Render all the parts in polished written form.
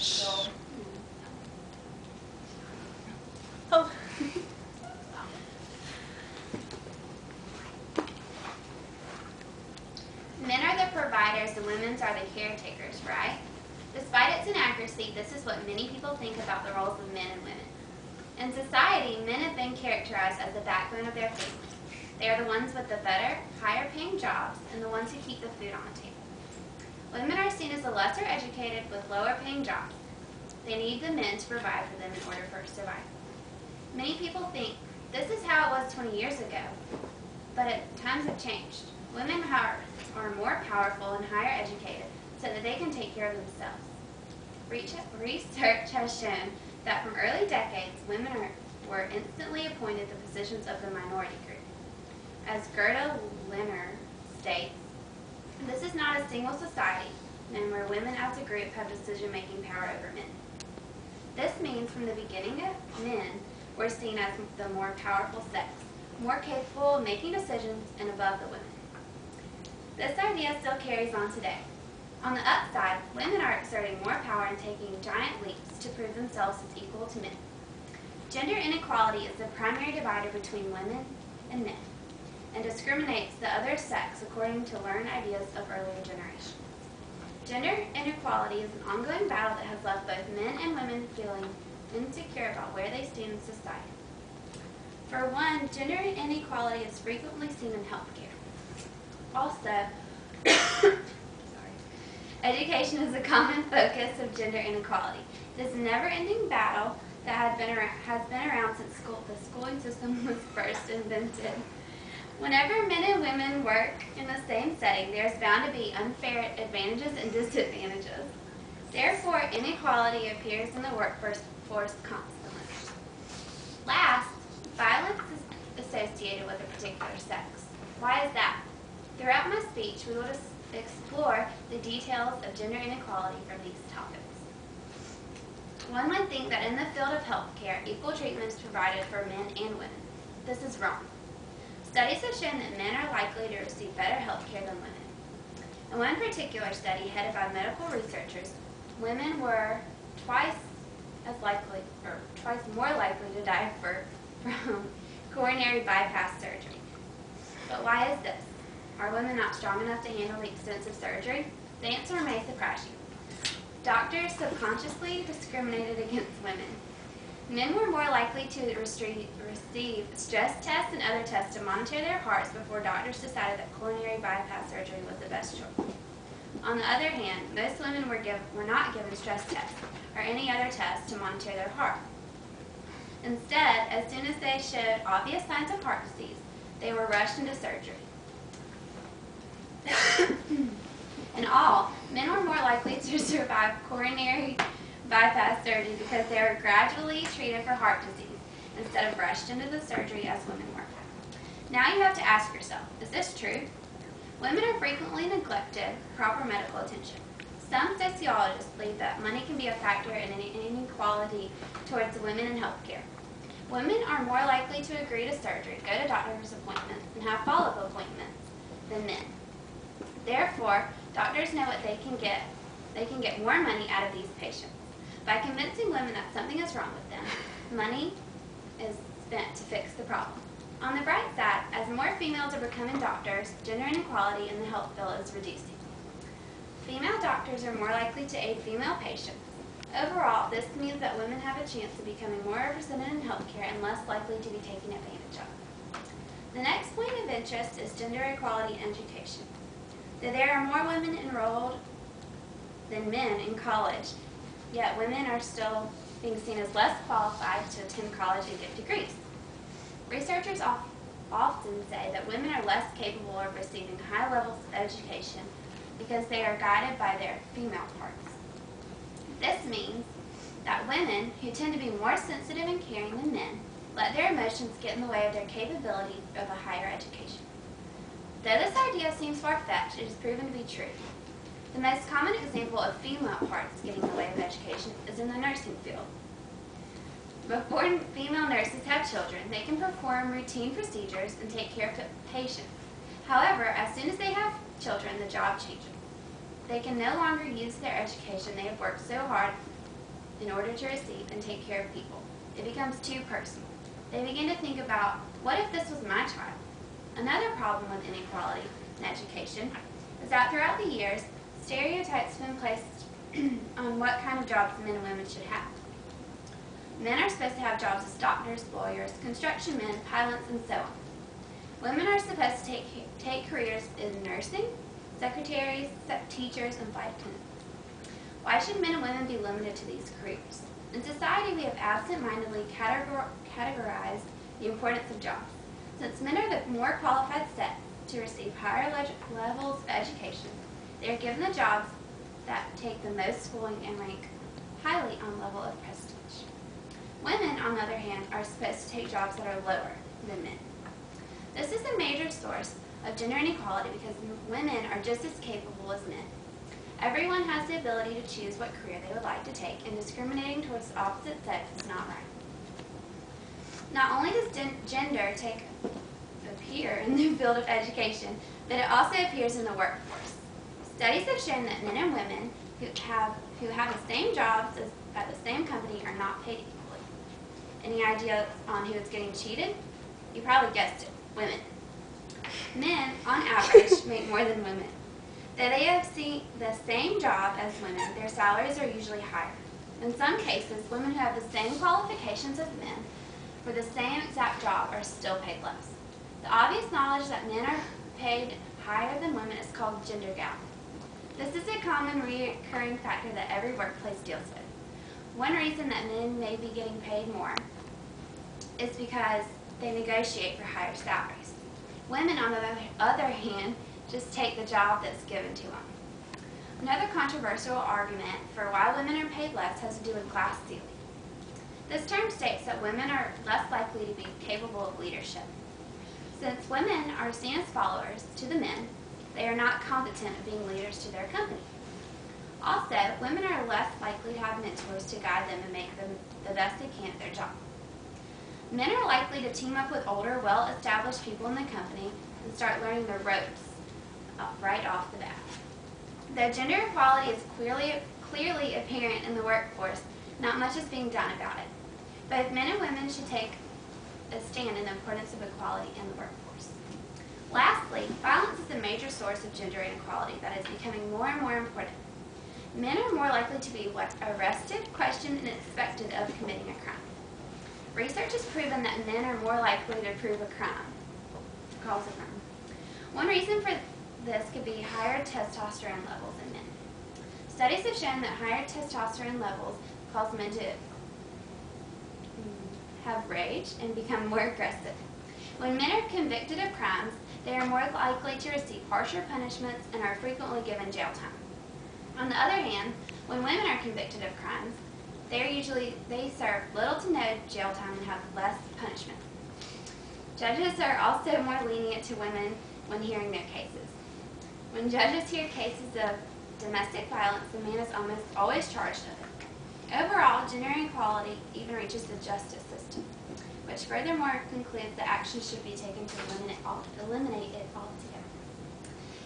Oh. Men are the providers and women are the caretakers, right? Despite its inaccuracy, this is what many people think about the roles of men and women. In society, men have been characterized as the backbone of their families. They are the ones with the better, higher-paying jobs and the ones who keep the food on the table. Women are seen as the lesser educated with lower-paying jobs. They need the men to provide for them in order for survival. Many people think this is how it was 20 years ago, but times have changed. Women are more powerful and higher educated so that they can take care of themselves. Research has shown that from early decades, women were instantly appointed to positions of the minority group. As Gerda Lerner states, this is not a single society, and where women as a group have decision-making power over men. This means from the beginning of men were seen as the more powerful sex, more capable of making decisions and above the women. This idea still carries on today. On the upside, women are exerting more power and taking giant leaps to prove themselves as equal to men. Gender inequality is the primary divider between women and men, and discriminates the other sex according to learned ideas of earlier generations. Gender inequality is an ongoing battle that has left both men and women feeling insecure about where they stand in society. For one, gender inequality is frequently seen in healthcare. Also, education is a common focus of gender inequality. This never-ending battle that has been around since the schooling system was first invented. Whenever men and women work in the same setting, there is bound to be unfair advantages and disadvantages. Therefore, inequality appears in the workforce constantly. Last, violence is associated with a particular sex. Why is that? Throughout my speech, we will explore the details of gender inequality from these topics. One might think that in the field of healthcare, equal treatment is provided for men and women. This is wrong. Studies have shown that men are likely to receive better health care than women. In one particular study headed by medical researchers, women were twice more likely to die from coronary bypass surgery. But why is this? Are women not strong enough to handle the extensive surgery? The answer may surprise you. Doctors subconsciously discriminated against women. Men were more likely to receive stress tests and other tests to monitor their hearts before doctors decided that coronary bypass surgery was the best choice. On the other hand, most women were not given stress tests or any other tests to monitor their heart. Instead, as soon as they showed obvious signs of heart disease, they were rushed into surgery. In all, men were more likely to survive coronary bypass surgery because they were gradually treated for heart disease instead of rushed into the surgery as women were. Now you have to ask yourself, is this true? Women are frequently neglected proper medical attention. Some sociologists believe that money can be a factor in inequality towards women in healthcare. Women are more likely to agree to surgery, go to doctor's appointments, and have follow-up appointments than men. Therefore, doctors know what they can get. They can get more money out of these patients. By convincing women that something is wrong with them, money is spent to fix the problem. On the bright side, as more females are becoming doctors, gender inequality in the health field is reducing. Female doctors are more likely to aid female patients. Overall, this means that women have a chance of becoming more represented in healthcare and less likely to be taken advantage of. The next point of interest is gender equality in education. Though there are more women enrolled than men in college, yet women are still being seen as less qualified to attend college and get degrees. Researchers often say that women are less capable of receiving high levels of education because they are guided by their female parts. This means that women, who tend to be more sensitive and caring than men, let their emotions get in the way of their capability of a higher education. Though this idea seems far-fetched, it is proven to be true. The most common example of female parts getting in the way of education is in the nursing field. Before female nurses have children, they can perform routine procedures and take care of patients. However, as soon as they have children, the job changes. They can no longer use their education they have worked so hard in order to receive and take care of people. It becomes too personal. They begin to think about, what if this was my child? Another problem with inequality in education is that throughout the years, stereotypes have been placed on what kind of jobs men and women should have. Men are supposed to have jobs as doctors, lawyers, construction men, pilots, and so on. Women are supposed to take careers in nursing, secretaries, teachers, and flight attendants. Why should men and women be limited to these careers? In society, we have absent-mindedly categorized the importance of jobs. Since men are the more qualified set to receive higher levels of education, they are given the jobs that take the most schooling and rank highly on level of prestige. Women, on the other hand, are supposed to take jobs that are lower than men. This is a major source of gender inequality because women are just as capable as men. Everyone has the ability to choose what career they would like to take, and discriminating towards the opposite sex is not right. Not only does gender appear in the field of education, but it also appears in the workforce. Studies have shown that men and women who have the same jobs at the same company are not paid equally. Any ideas on who is getting cheated? You probably guessed it, women. Men, on average, make more than women. Though they have the same job as women, their salaries are usually higher. In some cases, women who have the same qualifications as men for the same exact job are still paid less. The obvious knowledge that men are paid higher than women is called gender gap. This is a common recurring factor that every workplace deals with. One reason that men may be getting paid more is because they negotiate for higher salaries. Women, on the other hand, just take the job that's given to them. Another controversial argument for why women are paid less has to do with glass ceiling. This term states that women are less likely to be capable of leadership. Since women are seen as followers to the men, they are not competent at being leaders to their company. Also, women are less likely to have mentors to guide them and make them the best they can at their job. Men are likely to team up with older, well-established people in the company and start learning the ropes right off the bat. Though gender equality is clearly apparent in the workforce, not much is being done about it. Both men and women should take a stand in the importance of equality in the workforce. Lastly, violence is a major source of gender inequality that is becoming more and more important. Men are more likely to be arrested, questioned, and expected of committing a crime. Research has proven that men are more likely to cause a crime. One reason for this could be higher testosterone levels in men. Studies have shown that higher testosterone levels cause men to have rage and become more aggressive. When men are convicted of crimes, they are more likely to receive harsher punishments and are frequently given jail time. On the other hand, when women are convicted of crimes, they serve little to no jail time and have less punishment. Judges are also more lenient to women when hearing their cases. When judges hear cases of domestic violence, the man is almost always charged of it. Overall, gender inequality even reaches the justice system, which furthermore concludes that action should be taken to eliminate it altogether.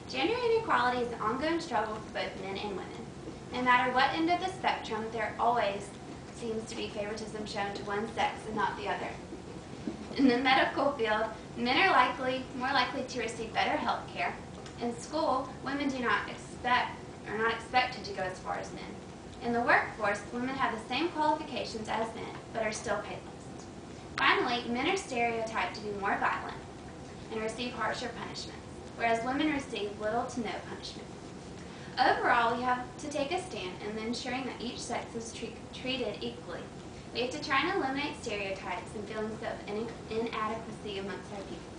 Gender inequality is an ongoing struggle for both men and women. No matter what end of the spectrum, there always seems to be favoritism shown to one sex and not the other. In the medical field, men are more likely to receive better health care. In school, women are not expected to go as far as men. In the workforce, women have the same qualifications as men, but are still paid less. Finally, men are stereotyped to be more violent and receive harsher punishments, whereas women receive little to no punishment. Overall, we have to take a stand in ensuring that each sex is treated equally. We have to try and eliminate stereotypes and feelings of inadequacy amongst our people.